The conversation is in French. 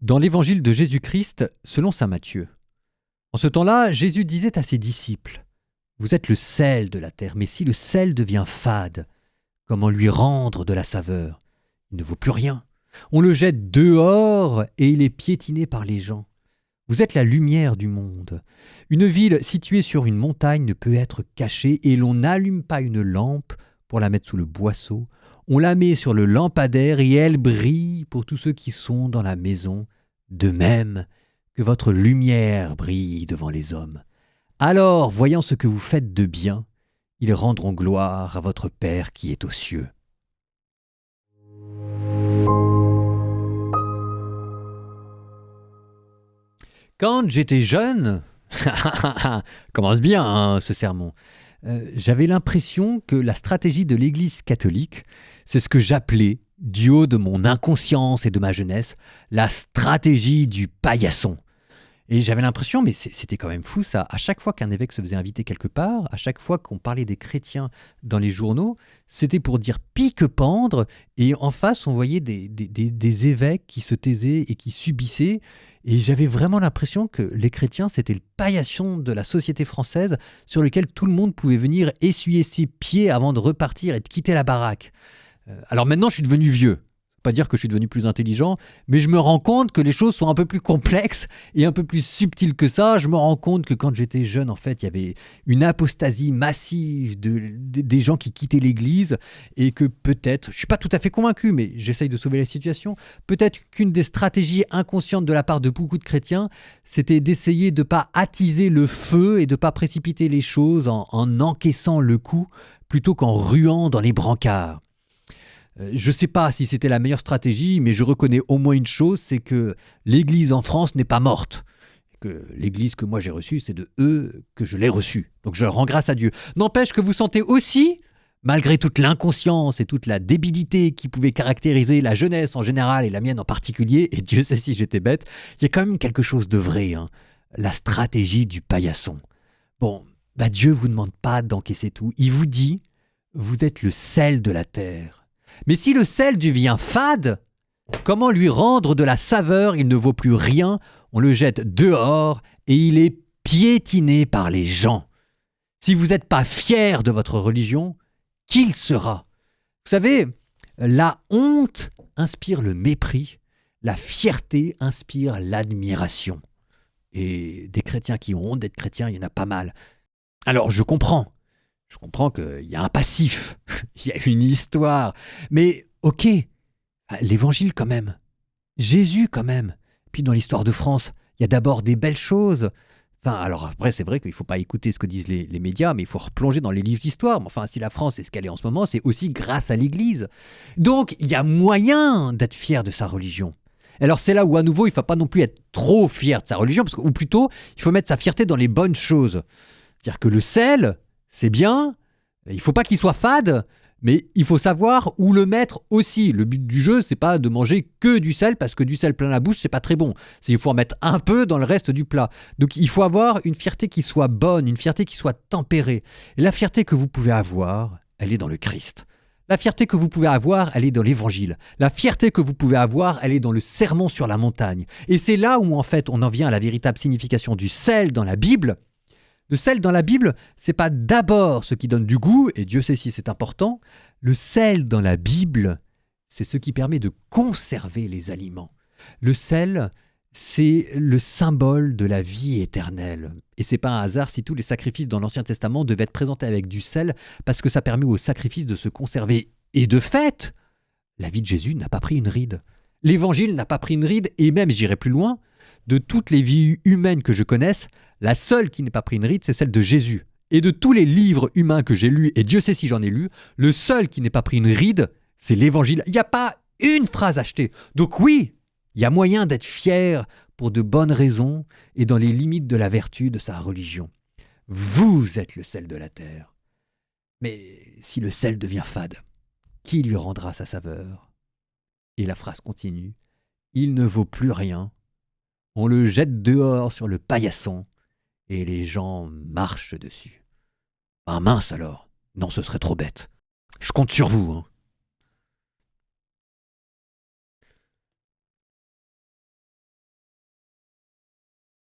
Dans l'évangile de Jésus-Christ, selon saint Matthieu. En ce temps-là, Jésus disait à ses disciples : « Vous êtes le sel de la terre, mais si le sel devient fade, comment lui rendre de la saveur ? Il ne vaut plus rien. On le jette dehors et il est piétiné par les gens. Vous êtes la lumière du monde. Une ville située sur une montagne ne peut être cachée et l'on n'allume pas une lampe pour la mettre sous le boisseau. On la met sur le lampadaire et elle brille pour tous ceux qui sont dans la maison, de même que votre lumière brille devant les hommes. Alors, voyant ce que vous faites de bien, ils rendront gloire à votre Père qui est aux cieux. » Quand j'étais jeune, commence bien hein, ce sermon, j'avais l'impression que la stratégie de l'Église catholique, c'est ce que j'appelais, du haut de mon inconscience et de ma jeunesse, la stratégie du paillasson. Et j'avais l'impression, mais c'était quand même fou ça, à chaque fois qu'un évêque se faisait inviter quelque part, à chaque fois qu'on parlait des chrétiens dans les journaux, c'était pour dire pique-pendre, et en face on voyait des évêques qui se taisaient et qui subissaient, et j'avais vraiment l'impression que les chrétiens c'était le paillasson de la société française sur lequel tout le monde pouvait venir essuyer ses pieds avant de repartir et de quitter la baraque. Alors maintenant je suis devenu vieux. Pas dire que je suis devenu plus intelligent, mais je me rends compte que les choses sont un peu plus complexes et un peu plus subtiles que ça. Je me rends compte que quand j'étais jeune, en fait, il y avait une apostasie massive des gens qui quittaient l'Église et que peut-être, je ne suis pas tout à fait convaincu, mais j'essaye de sauver la situation, peut-être qu'une des stratégies inconscientes de la part de beaucoup de chrétiens, c'était d'essayer de ne pas attiser le feu et de ne pas précipiter les choses en encaissant le coup plutôt qu'en ruant dans les brancards. Je ne sais pas si c'était la meilleure stratégie, mais je reconnais au moins une chose, c'est que l'Église en France n'est pas morte. Que l'Église que moi j'ai reçue, c'est de eux que je l'ai reçue. Donc je rends grâce à Dieu. N'empêche que vous sentez aussi, malgré toute l'inconscience et toute la débilité qui pouvait caractériser la jeunesse en général et la mienne en particulier, et Dieu sait si j'étais bête, il y a quand même quelque chose de vrai, hein, la stratégie du paillasson. Bon, Dieu ne vous demande pas d'encaisser tout. Il vous dit, vous êtes le sel de la terre. Mais si le sel devient fade, comment lui rendre de la saveur ? Il ne vaut plus rien, on le jette dehors et il est piétiné par les gens. Si vous n'êtes pas fier de votre religion, qui il sera ? Vous savez, la honte inspire le mépris, la fierté inspire l'admiration. Et des chrétiens qui ont honte d'être chrétiens, il y en a pas mal. Alors je comprends qu'il y a un passif, il y a une histoire, mais ok, l'évangile quand même, Jésus quand même. Puis dans l'histoire de France, il y a d'abord des belles choses. Enfin, alors après, c'est vrai qu'il ne faut pas écouter ce que disent les médias, mais il faut replonger dans les livres d'histoire. Mais enfin, si la France est ce qu'elle est en ce moment, c'est aussi grâce à l'Église. Donc, il y a moyen d'être fier de sa religion. Alors c'est là où à nouveau, il ne faut pas non plus être trop fier de sa religion, ou plutôt, il faut mettre sa fierté dans les bonnes choses. C'est-à-dire que le sel, c'est bien, il ne faut pas qu'il soit fade, mais il faut savoir où le mettre aussi. Le but du jeu, c'est pas de manger que du sel, parce que du sel plein la bouche, c'est pas très bon. Il faut en mettre un peu dans le reste du plat. Donc il faut avoir une fierté qui soit bonne, une fierté qui soit tempérée. Et la fierté que vous pouvez avoir, elle est dans le Christ. La fierté que vous pouvez avoir, elle est dans l'Évangile. La fierté que vous pouvez avoir, elle est dans le sermon sur la montagne. Et c'est là où en fait on en vient à la véritable signification du sel dans la Bible. Le sel dans la Bible, c'est pas d'abord ce qui donne du goût, et Dieu sait si c'est important. Le sel dans la Bible, c'est ce qui permet de conserver les aliments. Le sel, c'est le symbole de la vie éternelle. Et c'est pas un hasard si tous les sacrifices dans l'Ancien Testament devaient être présentés avec du sel, parce que ça permet aux sacrifices de se conserver. Et de fait, la vie de Jésus n'a pas pris une ride. L'Évangile n'a pas pris une ride, et même, j'irai plus loin, de toutes les vies humaines que je connaisse, la seule qui n'ait pas pris une ride, c'est celle de Jésus. Et de tous les livres humains que j'ai lus, et Dieu sait si j'en ai lu, le seul qui n'ait pas pris une ride, c'est l'Évangile. Il n'y a pas une phrase achetée. Donc oui, il y a moyen d'être fier pour de bonnes raisons et dans les limites de la vertu de sa religion. Vous êtes le sel de la terre. Mais si le sel devient fade, qui lui rendra sa saveur ? Et la phrase continue. Il ne vaut plus rien. On le jette dehors sur le paillasson et les gens marchent dessus. Ah mince alors, non ce serait trop bête. Je compte sur vous, hein.